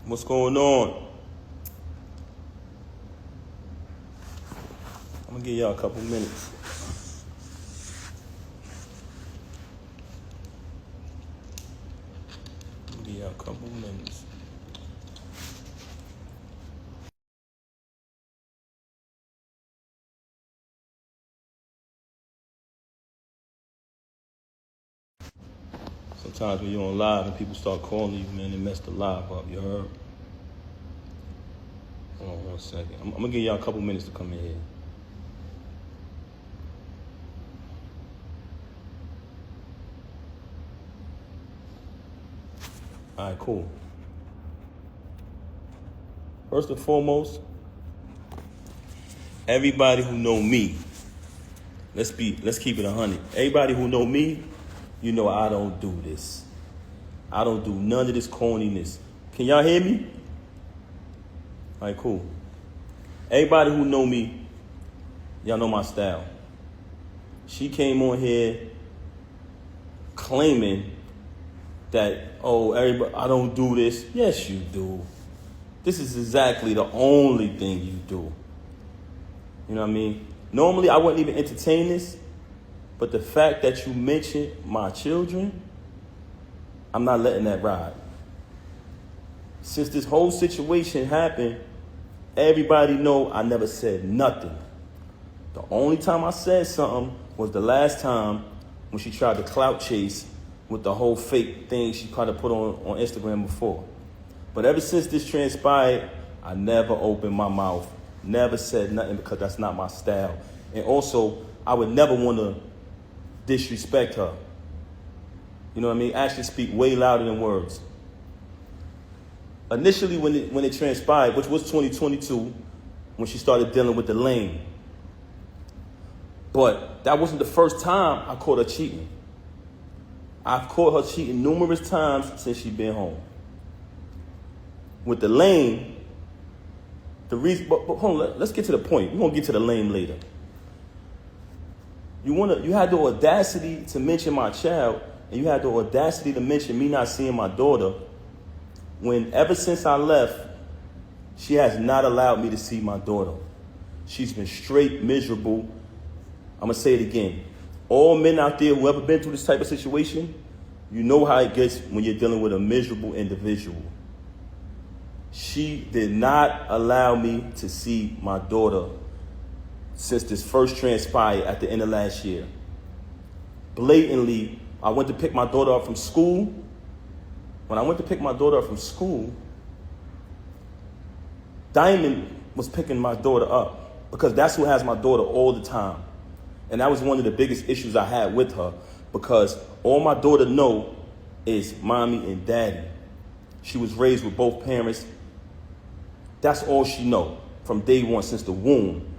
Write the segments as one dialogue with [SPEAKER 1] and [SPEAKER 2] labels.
[SPEAKER 1] What's going on? I'm gonna give y'all a couple minutes. Sometimes when you're on live and people start calling you, man, they mess the live up. You heard? Hold on 1 second. I'm gonna give y'all a couple minutes to come in here. All right, cool. First and foremost, everybody who know me, let's keep it 100. Everybody who know me, you know I don't do this. I don't do none of this corniness. Can y'all hear me? All right, cool. Everybody who know me, y'all know my style. She came on here claiming that, oh, everybody, I don't do this. Yes, you do. This is exactly the only thing you do. You know what I mean? Normally, I wouldn't even entertain this, but the fact that you mentioned my children, I'm not letting that ride. Since this whole situation happened, everybody know I never said nothing. The only time I said something was the last time when she tried to clout chase with the whole fake thing she tried to put on Instagram before. But ever since this transpired, I never opened my mouth, never said nothing because that's not my style. And also, I would never want to disrespect her. You know what I mean? Actions speak way louder than words. Initially, when it transpired, which was 2022, when she started dealing with the lane. But that wasn't the first time I caught her cheating. I've caught her cheating numerous times since she's been home. With the lane, the reason, but hold on, let's get to the point. We're gonna get to the lane later. You had the audacity to mention my child, and you had the audacity to mention me not seeing my daughter, when ever since I left, she has not allowed me to see my daughter. She's been straight miserable. I'm gonna say it again. All men out there who ever been through this type of situation, you know how it gets when you're dealing with a miserable individual. She did not allow me to see my daughter since this first transpired at the end of last year. Blatantly, I went to pick my daughter up from school. When I went to pick my daughter up from school, Diamond was picking my daughter up because that's who has my daughter all the time. And that was one of the biggest issues I had with her because all my daughter know is mommy and daddy. She was raised with both parents. That's all she know from day one since the womb.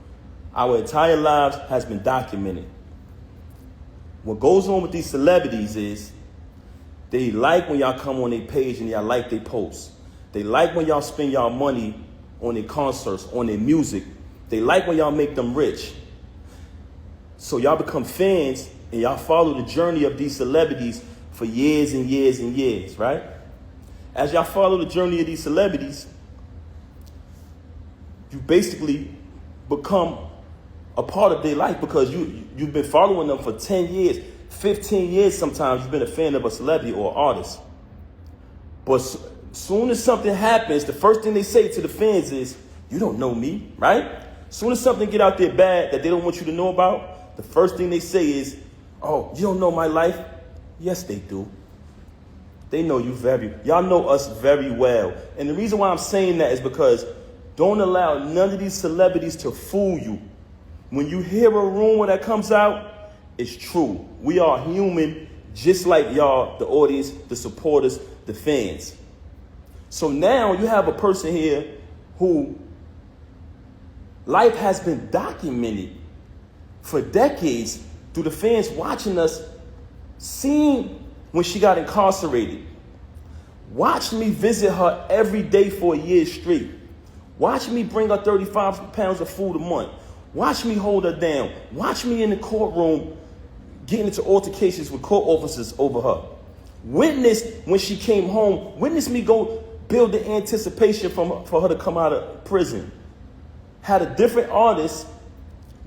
[SPEAKER 1] Our entire lives has been documented. What goes on with these celebrities is they like when y'all come on their page and y'all like their posts. They like when y'all spend y'all money on their concerts, on their music. They like when y'all make them rich. So y'all become fans and y'all follow the journey of these celebrities for years and years and years, right? As y'all follow the journey of these celebrities, you basically become a part of their life because you've been following them for 10 years, 15 years sometimes. You've been a fan of a celebrity or artist. But soon as something happens, the first thing they say to the fans is, you don't know me, right? Soon as something get out there bad that they don't want you to know about, the first thing they say is, oh, you don't know my life? Yes, they do. They know you y'all know us very well. And the reason why I'm saying that is because don't allow none of these celebrities to fool you. When you hear a rumor that comes out, it's true. We are human, just like y'all, the audience, the supporters, the fans. So now you have a person here who life has been documented for decades through the fans watching us, seeing when she got incarcerated. Watch me visit her every day for a year straight. Watch me bring her 35 pounds of food a month. Watch me hold her down. Watch me in the courtroom getting into altercations with court officers over her. Witness when she came home. Witness me go build the anticipation for her to come out of prison. Had a different artist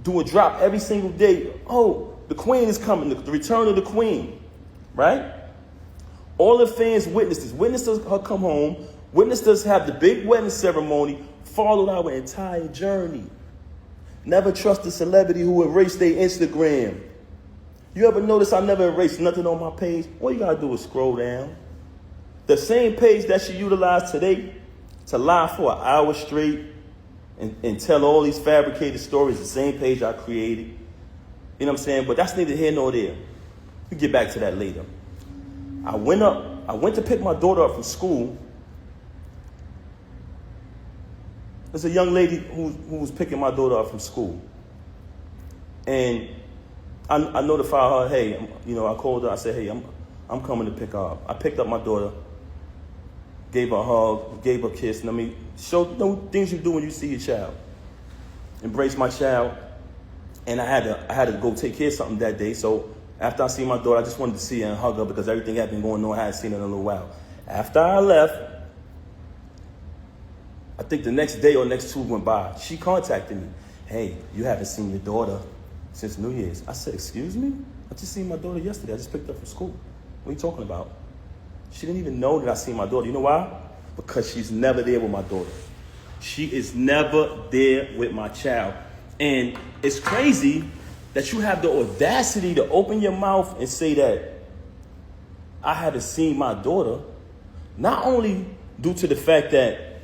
[SPEAKER 1] do a drop every single day. Oh, the queen is coming, the return of the queen, right? All the fans witnessed this. Witnessed her come home. Witnessed us have the big wedding ceremony. Followed our entire journey. Never trust a celebrity who erased their Instagram. You ever notice I never erased nothing on my page? All you gotta do is scroll down. The same page that she utilized today to lie for an hour straight and tell all these fabricated stories, the same page I created. You know what I'm saying? But that's neither here nor there. We'll get back to that later. I went to pick my daughter up from school. There's a young lady who was picking my daughter up from school. And I notified her, hey, I called her, I said, hey, I'm coming to pick her up. I picked up my daughter, gave her a hug, gave her a kiss, and show things you do when you see your child. Embrace my child. And I had to go take care of something that day, so after I see my daughter, I just wanted to see her and hug her because everything had been going on. I hadn't seen her in a little while. After I left, I think the next day or next 2 went by. She contacted me. Hey, you haven't seen your daughter since New Year's. I said, excuse me? I just seen my daughter yesterday. I just picked her up from school. What are you talking about? She didn't even know that I seen my daughter. You know why? Because she's never there with my daughter. She is never there with my child. And it's crazy that you have the audacity to open your mouth and say that I haven't seen my daughter, not only due to the fact that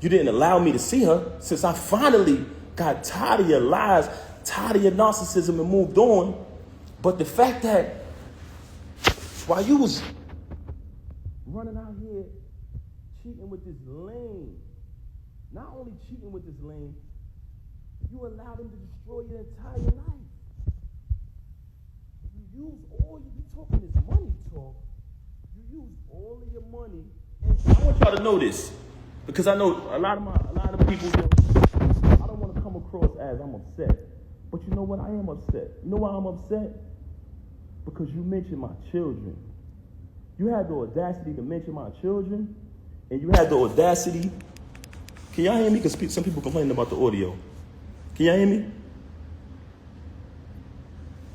[SPEAKER 1] you didn't allow me to see her, since I finally got tired of your lies, tired of your narcissism and moved on, but the fact that while you was running out here cheating with this lame, not only cheating with this lame, you allowed him to destroy your entire life. You use all you talking this money talk. You use all of your money, and I want y'all to know this because I know a lot of people. I don't want to come across as I'm upset, but you know what? I am upset. You know why I'm upset? Because you mentioned my children. You had the audacity to mention my children, and you had the audacity. Can y'all hear me? Because some people complaining about the audio. Can y'all hear me?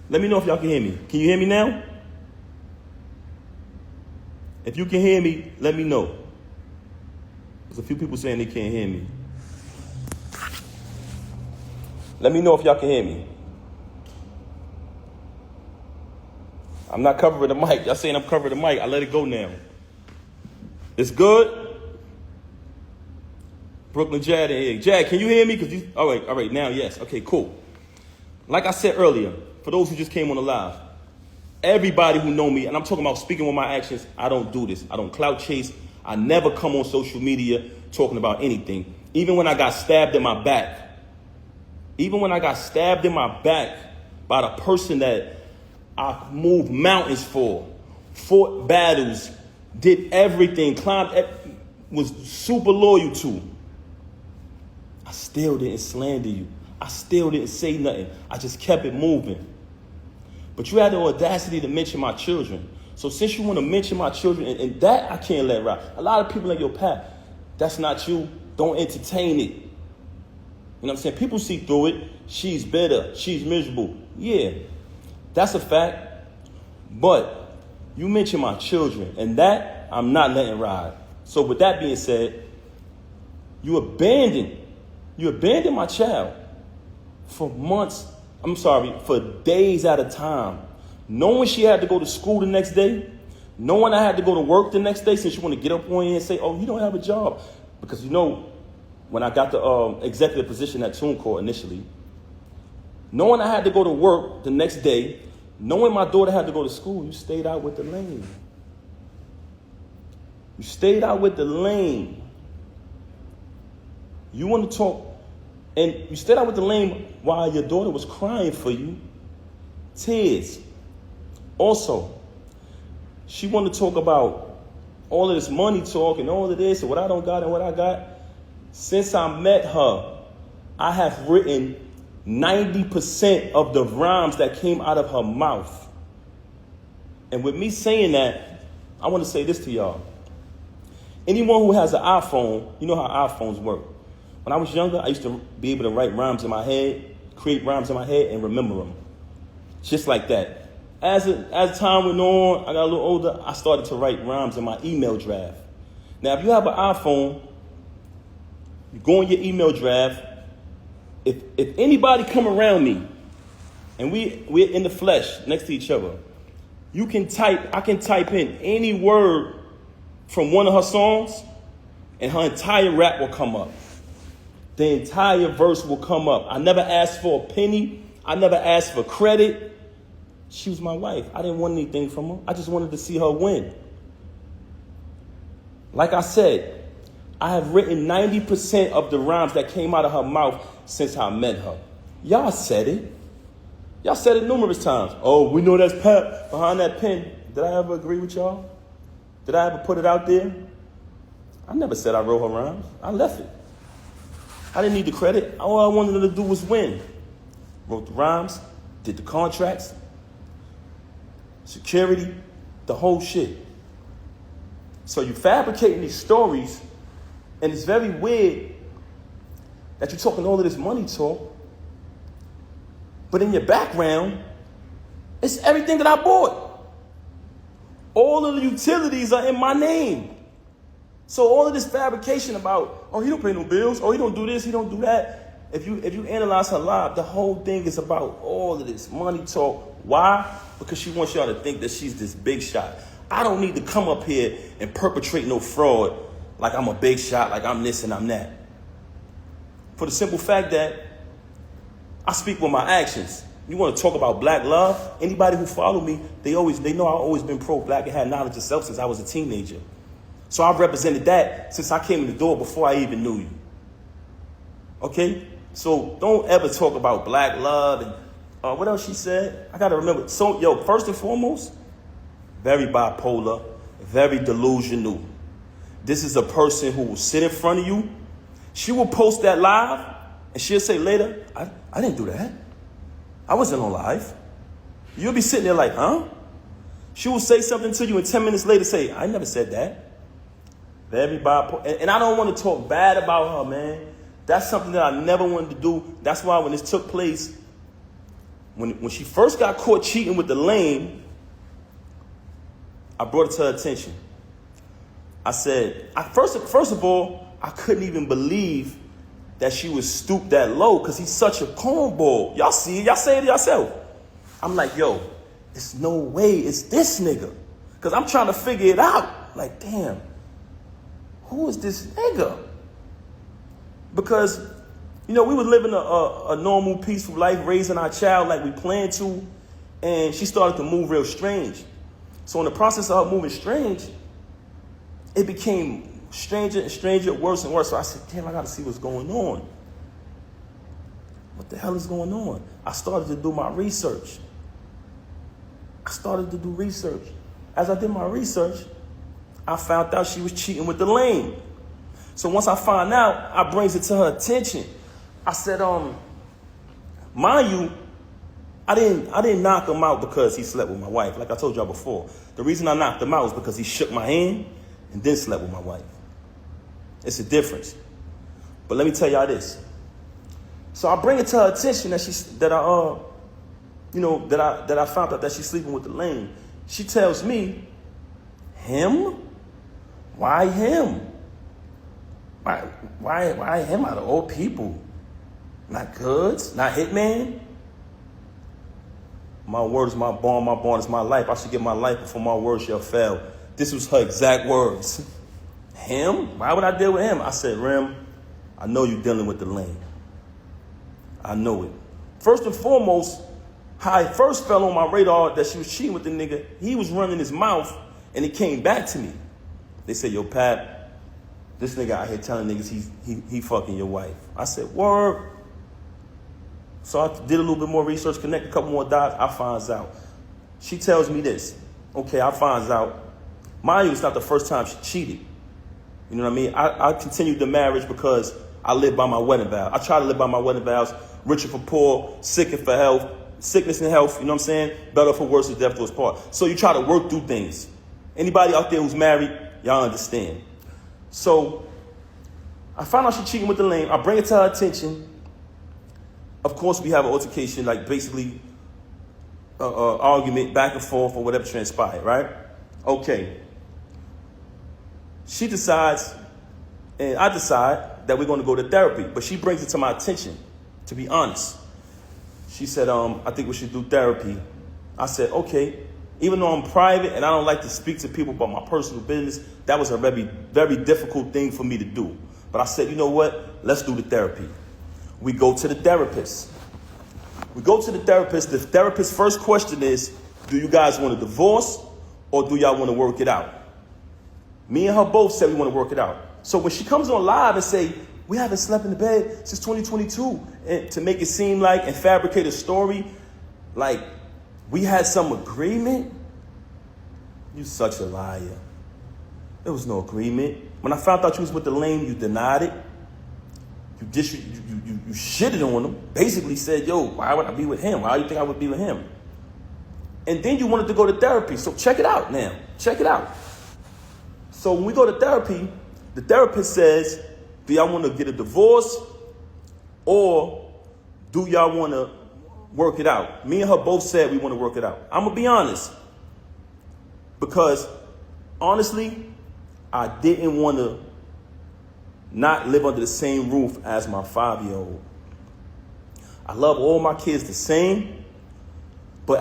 [SPEAKER 1] Let me know if y'all can hear me. Can you hear me now? If you can hear me, let me know. There's a few people saying they can't hear me. Let me know if y'all can hear me. I'm not covering the mic. Y'all saying I'm covering the mic. I let it go now. It's good? Brooklyn Jad in here. Jad, can you hear me? All right, now, yes. Okay, cool. Like I said earlier, for those who just came on the live, everybody who know me, and I'm talking about speaking with my actions, I don't do this. I don't clout chase. I never come on social media talking about anything. Even when I got stabbed in my back. Even when I got stabbed in my back by the person that I moved mountains for, fought battles, did everything, was super loyal to. I still didn't slander you. I still didn't say nothing. I just kept it moving. But you had the audacity to mention my children. So since you want to mention my children, and that I can't let ride. A lot of people in your path, that's not you. Don't entertain it. You know what I'm saying? People see through it. She's bitter. She's miserable. Yeah, that's a fact. But you mentioned my children, and that I'm not letting ride. So with that being said, you abandoned my child for months. For days at a time. Knowing she had to go to school the next day, knowing I had to go to work the next day since you want to get up on here and say, oh, you don't have a job. Because when I got the executive position at TuneCore initially, knowing I had to go to work the next day, knowing my daughter had to go to school, you stayed out with the lane. You stayed out with the lane. You want to talk, and you stayed out with the lane while your daughter was crying for you. Tears. Also, she wanted to talk about all of this money talk and all of this and what I don't got and what I got. Since I met her, I have written 90% of the rhymes that came out of her mouth. And with me saying that, I want to say this to y'all. Anyone who has an iPhone, you know how iPhones work. When I was younger, I used to be able to write rhymes in my head, create rhymes in my head, and remember them. Just like that. As time went on, I got a little older, I started to write rhymes in my email draft. Now, if you have an iPhone, you go in your email draft. If anybody come around me, and we're in the flesh next to each other, I can type in any word from one of her songs, and her entire rap will come up. The entire verse will come up. I never asked for a penny. I never asked for credit. She was my wife. I didn't want anything from her. I just wanted to see her win. Like I said, I have written 90% of the rhymes that came out of her mouth since I met her. Y'all said it. Y'all said it numerous times. Oh, we know that's Pap behind that pen. Did I ever agree with y'all? Did I ever put it out there? I never said I wrote her rhymes. I left it. I didn't need the credit. All I wanted her to do was win. Wrote the rhymes, did the contracts, security, the whole shit. So you fabricating these stories, and it's very weird that you're talking all of this money talk, but in your background, it's everything that I bought. All of the utilities are in my name. So all of this fabrication about, oh, he don't pay no bills, oh, he don't do this, he don't do that. If you analyze her life, the whole thing is about all of this money talk. Why? Because she wants y'all to think that she's this big shot. I don't need to come up here and perpetrate no fraud like I'm a big shot, like I'm this and I'm that. For the simple fact that I speak with my actions. You want to talk about black love? Anybody who follow me, they know I've always been pro-black and had knowledge of self since I was a teenager. So I've represented that since I came in the door before I even knew you. Okay? So don't ever talk about black love and what else she said? I got to remember. So, first and foremost, very bipolar, very delusional. This is a person who will sit in front of you. She will post that live, and she'll say later, I didn't do that. I wasn't on live. You'll be sitting there like, huh? She will say something to you, and 10 minutes later say, I never said that. Very bipolar. And I don't want to talk bad about her, man. That's something that I never wanted to do. That's why when this took place, when she first got caught cheating with the lame, I brought it to her attention. I said, first of all, I couldn't even believe that she was stooped that low because he's such a cornball. Y'all see it. Y'all say it yourself. I'm like, yo, it's no way it's this nigga. Because I'm trying to figure it out. Like, damn, who is this nigga? Because, we were living a normal, peaceful life, raising our child like we planned to, and she started to move real strange. So in the process of her moving strange, it became stranger and stranger, worse and worse. So I said, damn, I got to see what's going on. What the hell is going on? I started to do my research. As I did my research, I found out she was cheating with the lame. So once I find out, I brings it to her attention. I said, mind you, I didn't knock him out because he slept with my wife. Like I told y'all before, the reason I knocked him out was because he shook my hand and then slept with my wife. It's a difference. But let me tell y'all this. So I bring it to her attention that I found out that she's sleeping with the lame. She tells me, him? Why him? Why him out of all people? Not Goods? Not Hitman? My word is my bond is my life. I should give my life before my word shall fail. This was her exact words. Him? Why would I deal with him? I said, Rem, I know you're dealing with the lame. I know it. First and foremost, how it first fell on my radar that she was cheating with the nigga, he was running his mouth and it came back to me. They said, yo, Pat, this nigga out here telling niggas he fucking your wife. I said, word. So I did a little bit more research, connect a couple more dots. I finds out. She tells me this. Okay, I finds out. Mind you, it's not the first time she cheated. You know what I mean? I continued the marriage because I live by my wedding vow. I try to live by my wedding vows. Richer for poor, sicker for health, sickness and health, you know what I'm saying? Better for worse, death do us part. So you try to work through things. Anybody out there who's married, y'all understand. So I found out she cheating with the lame. I bring it to her attention. Of course, we have an altercation, like basically argument back and forth or whatever transpired, right? Okay. She decides, and I decide that we're going to go to therapy. But she brings it to my attention, to be honest. She said, I think we should do therapy. I said, okay. Even though I'm private and I don't like to speak to people about my personal business, that was a very, very difficult thing for me to do. But I said, you know what? Let's do the therapy. We go to the therapist. We go to the therapist. The therapist's first question is, do you guys want a divorce or do y'all want to work it out? Me and her both said we want to work it out. So when she comes on live and say, we haven't slept in the bed since 2022, and to make it seem like and fabricate a story like we had some agreement, you such a liar. There was no agreement. When I found out you was with the lame, you denied it. You shitted on him. Basically said, yo, why would I be with him? Why do you think I would be with him? And then you wanted to go to therapy. So check it out now. Check it out. So when we go to therapy, the therapist says, do y'all want to get a divorce or do y'all want to work it out? Me and her both said we want to work it out. I'm going to be honest. Because honestly, I didn't want to not live under the same roof as my 5-year-old. I love all my kids the same. But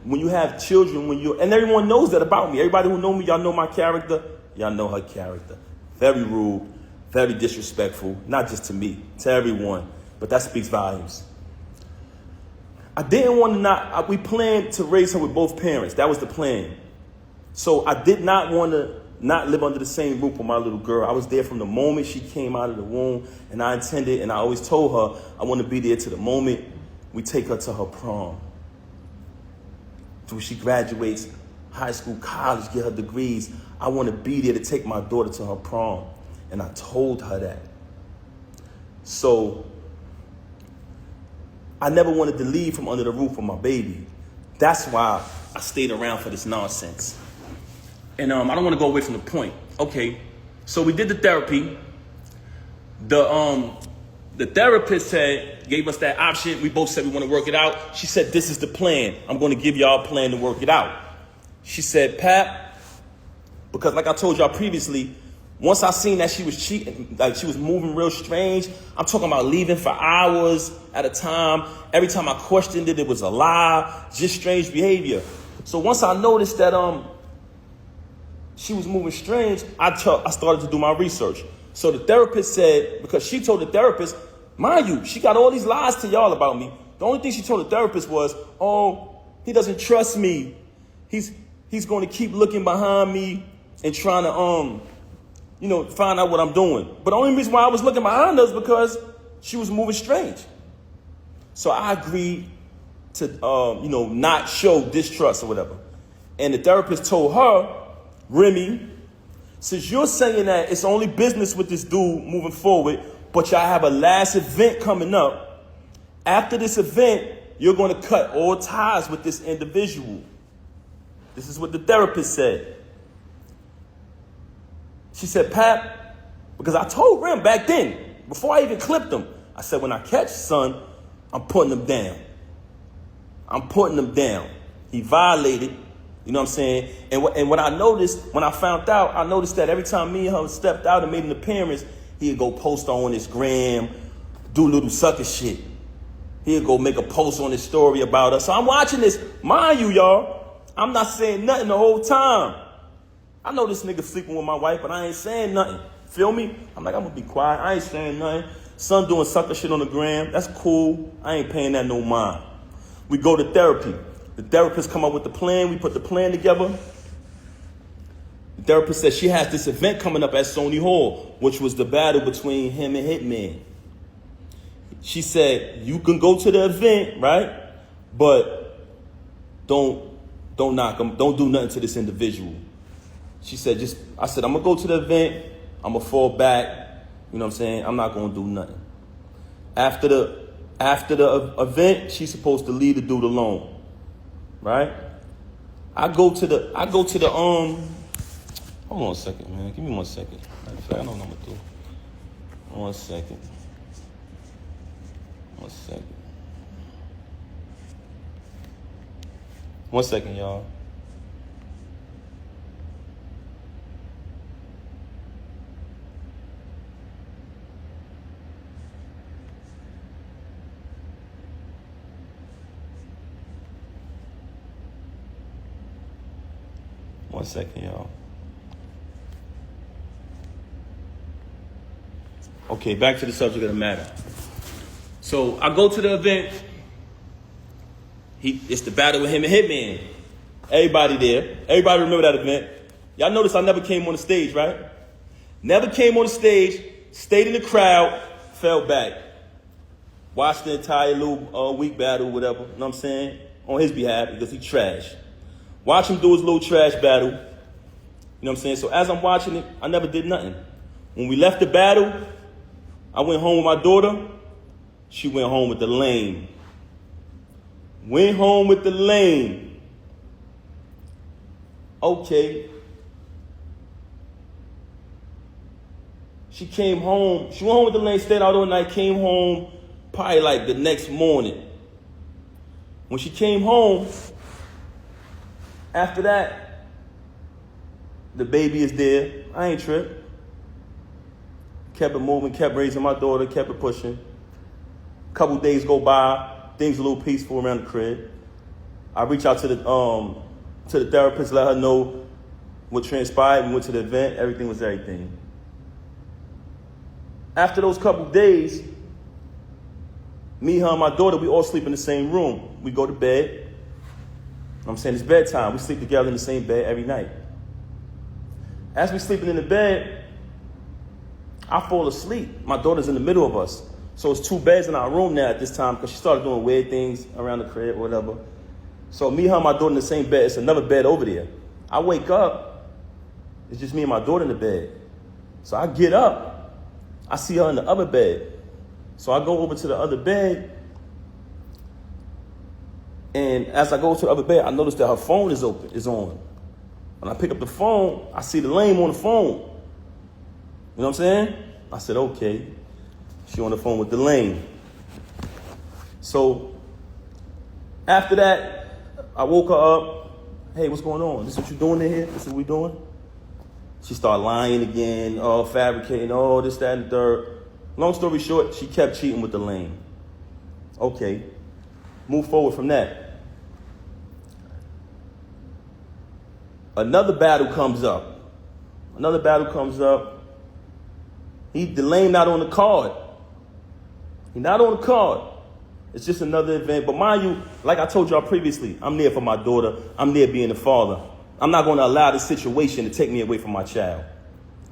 [SPEAKER 1] when you have children, and everyone knows that about me. Everybody who know me, y'all know my character. Y'all know her character. Very rude, very disrespectful, not just to me, to everyone. But that speaks volumes. I didn't want to we planned to raise her with both parents. That was the plan. So I did not want to not live under the same roof with my little girl. I was there from the moment she came out of the womb, and I intended, and I always told her, I want to be there to the moment we take her to her prom. Till she graduates high school, college, get her degrees. I want to be there to take my daughter to her prom. And I told her that. So I never wanted to leave from under the roof of my baby. That's why I stayed around for this nonsense. And I don't want to go away from the point. Okay, so we did the therapy. The therapist gave us that option. We both said we want to work it out. She said, this is the plan. I'm going to give y'all a plan to work it out. She said, Pap, because like I told y'all previously, once I seen that she was cheating, like she was moving real strange, I'm talking about leaving for hours at a time. Every time I questioned it, it was a lie, just strange behavior. So once I noticed that she was moving strange, I started to do my research. So the therapist said, because she told the therapist, mind you, she got all these lies to y'all about me. The only thing she told the therapist was, oh, he doesn't trust me. He's going to keep looking behind me and trying to, find out what I'm doing. But the only reason why I was looking behind her is because she was moving strange. So I agreed to, not show distrust or whatever. And the therapist told her, Remy, since you're saying that it's only business with this dude moving forward, but y'all have a last event coming up, after this event, you're going to cut all ties with this individual. This is what the therapist said. She said, Pap, because I told Rem back then, before I even clipped him, I said, when I catch son, I'm putting him down. I'm putting him down. He violated. You know what I'm saying? And what I noticed, when I found out, I noticed that every time me and her stepped out and made an appearance, he'd go post on his gram, do little sucker shit. He'd go make a post on his story about us. So I'm watching this. Mind you, y'all, I'm not saying nothing the whole time. I know this nigga sleeping with my wife, but I ain't saying nothing. Feel me? I'm like, I'm going to be quiet. I ain't saying nothing. Son doing sucker shit on the gram. That's cool. I ain't paying that no mind. We go to therapy. The therapist come up with the plan. We put the plan together. The therapist said she has this event coming up at Sony Hall, which was the battle between him and Hitman. She said, you can go to the event, right? But don't knock him. Don't do nothing to this individual. She said, I said, I'm going to go to the event. I'm going to fall back. You know what I'm saying? I'm not going to do nothing. After the event, she's supposed to leave the dude alone. Right? I go to the Hold on a second, man. Give me 1 second. Matter of fact, I know what I'm gonna do. 1 second. 1 second. 1 second, y'all. One second, y'all. Okay, back to the subject of the matter. So I go to the event. It's the battle with him and Hitman. Everybody there. Everybody remember that event. Y'all notice I never came on the stage, right? Never came on the stage, stayed in the crowd, fell back. Watched the entire little week battle, whatever, you know what I'm saying? On his behalf, because he trash. Watch him do his little trash battle. You know what I'm saying? So as I'm watching it, I never did nothing. When we left the battle, I went home with my daughter. She went home with the lame. Went home with the lame. Okay. She came home. She went home with the lane, stayed out all night, came home probably like the next morning. When she came home, after that, the baby is there. I ain't tripped. Kept it moving, kept raising my daughter, kept it pushing. Couple days go by, things a little peaceful around the crib. I reach out to the therapist, let her know what transpired. We went to the event, everything was everything. After those couple days, me, her, and my daughter, we all sleep in the same room. We go to bed. I'm saying it's bedtime. We sleep together in the same bed every night. As we sleeping in the bed, I fall asleep. My daughter's in the middle of us. So it's 2 beds in our room now at this time because she started doing weird things around the crib or whatever. So me, her, and my daughter in the same bed. It's another bed over there. I wake up. It's just me and my daughter in the bed. So I get up. I see her in the other bed. So I go over to the other bed. And as I go to the other bed, I notice that her phone is on. When I pick up the phone, I see the lame on the phone. You know what I'm saying? I said, okay. She on the phone with the lame. So after that, I woke her up. Hey, what's going on? This is what you doing in here? This is what we doing? She started lying again, fabricating, this, that, and the third. Long story short, she kept cheating with the lame. Okay. Move forward from that. Another battle comes up. The lame not on the card. He not on the card. It's just another event. But mind you, like I told y'all previously, I'm there for my daughter. I'm there being the father. I'm not going to allow this situation to take me away from my child.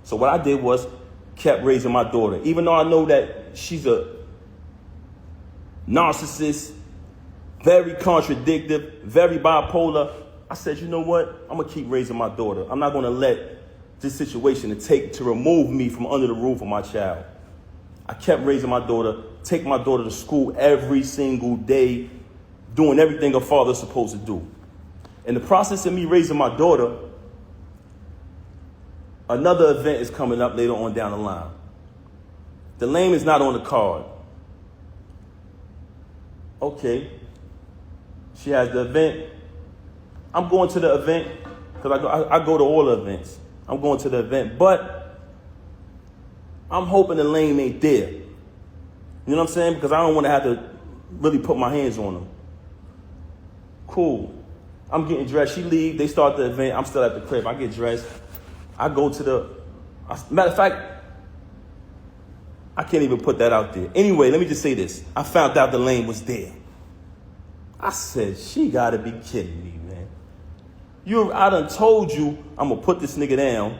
[SPEAKER 1] So what I did was kept raising my daughter. Even though I know that she's a narcissist, very contradictory, very bipolar, I said, you know what? I'm going to keep raising my daughter. I'm not going to let this situation to remove me from under the roof of my child. I kept raising my daughter, take my daughter to school every single day, doing everything a father's supposed to do. In the process of me raising my daughter, another event is coming up later on down the line. The lame is not on the card. Okay. She has the event. I'm going to the event because I go to all the events. I'm going to the event, but I'm hoping the lame ain't there. You know what I'm saying? Because I don't want to have to really put my hands on them. Cool. I'm getting dressed. She leaves. They start the event. I'm still at the crib. I get dressed. I go to matter of fact, I can't even put that out there. Anyway, let me just say this. I found out the lane was there. I said, she got to be kidding me, man. I done told you I'm going to put this nigga down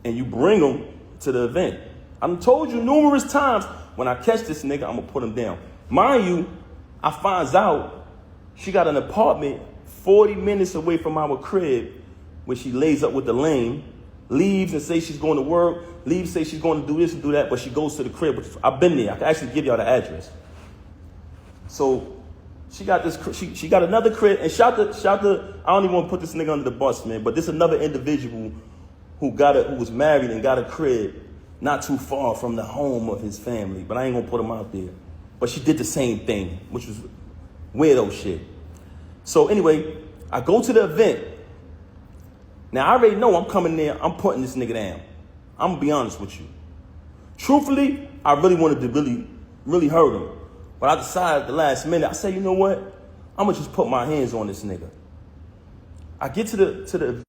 [SPEAKER 1] and you bring him to the event. I done told you numerous times, when I catch this nigga, I'm going to put him down. Mind you, I finds out she got an apartment 40 minutes away from our crib where she lays up with the lame, leaves and says she's going to work, leaves, say she's going to do this and do that, but she goes to the crib. I've been there. I can actually give y'all the address. So she got this. She got another crib, and shout the. I don't even want to put this nigga under the bus, man. But this another individual who was married and got a crib not too far from the home of his family, but I ain't gonna put him out there. But she did the same thing, which was weirdo shit. So anyway, I go to the event. Now I already know I'm coming there, I'm putting this nigga down. I'm gonna be honest with you. Truthfully, I really wanted to really hurt him. But I decided at the last minute, I said, you know what? I'm gonna just put my hands on this nigga. I get to the